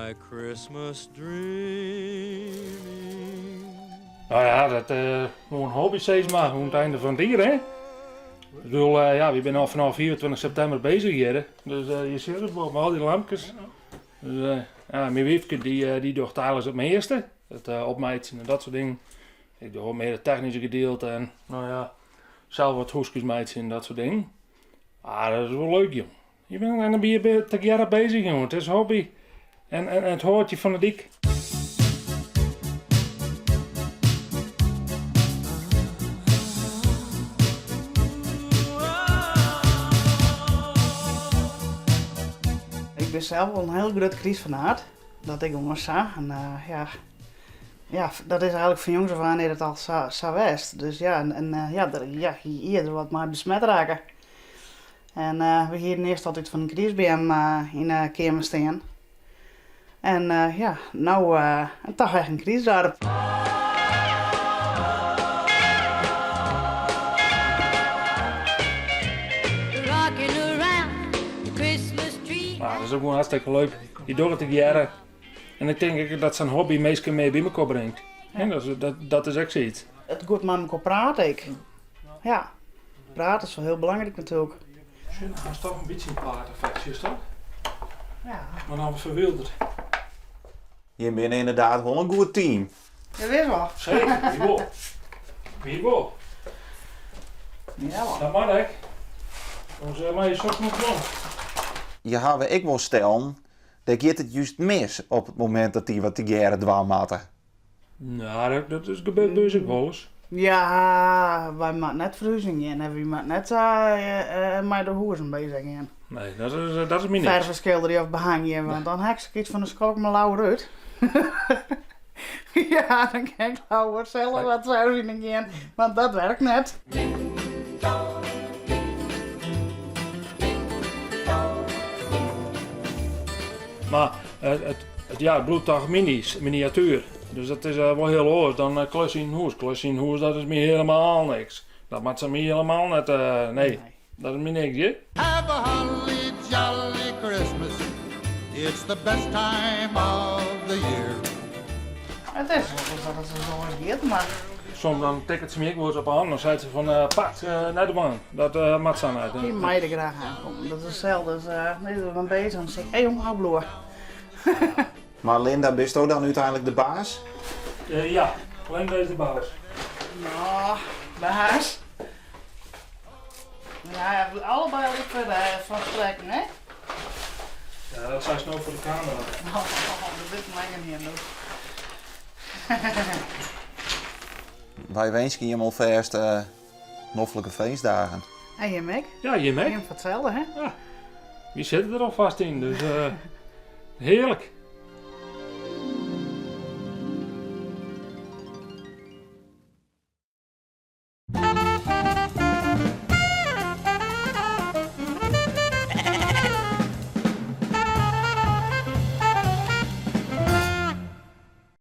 my Christmas dreaming. Nou ja, dat moet een hobby steeds maken aan het einde van het jaar, hè? Ik bedoel, ja, we zijn al vanaf 24 september bezig hier. Dus je ziet het wel, met al die lampjes. Dus ja, mijn wiefke die doet alles het meeste. Het opmijten en dat soort dingen. Ik doe ook meer het technische gedeelte en nou ja, zelf wat hoesjes mijten en dat soort dingen. Ah, dat is wel leuk, jong. En dan ben je te jaren bezig, jongen. Het is een hobby. En het hoort je van de dik. Ik ben zelf wel een heel groot Christfanaat. Dat ik jongens zag. En ja, dat is eigenlijk van jongs af aan het al zo west. Dus ja, hier wat maar besmet raken. En we hier eerst altijd van een Christbm in de kamer staan. En ja, nou een dag echt een Christdorp. Maar dat is ook gewoon hartstikke leuk. Je doet het jaren. En ik denk dat zijn hobby meestal mee bij elkaar brengt. Ja. En dat is echt zoiets. Het goed met elkaar praten ik. Ja, praten is wel heel belangrijk natuurlijk. Dat is toch een beetje een paardeffectjes, toch? Ja, Maar dan verwilderd. Je bent inderdaad wel een goed team. dat is wel. Zeker, wie wil. Wie wil. Ja, wel. Dat mag ik. Dan zeg maar je soort moet doen. Je had ik wel stellen, dat gaat het juist mis op het moment dat die wat te jaren dwaan matten. Nou, dat is gebeurd dus ook wel eens. Ja, wij moeten net verhuizingen en we moeten net met de hoezen bezig gaan. Nee, dat is me niks. Verfschilderen of behangen, want dan heb ik iets van de schok met lauw uit. Ja, dan kan ik lauw zelf wat verhuizingen gaan, want dat werkt net. Maar het bloeddag miniatuur. Dus dat is wel heel hoog. Dan klus in huis. Klus in huis, dat is me helemaal niks. Dat maakt ze me helemaal net, nee. Dat is me niks, hè? Have a holly jolly Christmas. It's the best time of the year. Het is wel dat het zo gaat, maar Soms dan tikken ze me ook wel eens op aan. Dan zei ze van, pak, naar de baan. Dat maakt ze aan uit. die meiden graag aankomen. Dat is hetzelfde als nee, we zijn bezig en dan zeg ik, hé jongen, hou bloer. Maar Linda, bist jij dan uiteindelijk de baas? Ja, alleen deze baas. Nou, baas. Ja, we allebei even van strekken, hè? Ja, dat zijn snel voor de camera. Nou, dat is mijn niet aan Wij wensen je hem verst noffelijke feestdagen. En je Mick? Ja, je Je merkt. hebt hetzelfde, hè? Wie zitten er al vast in, dus heerlijk.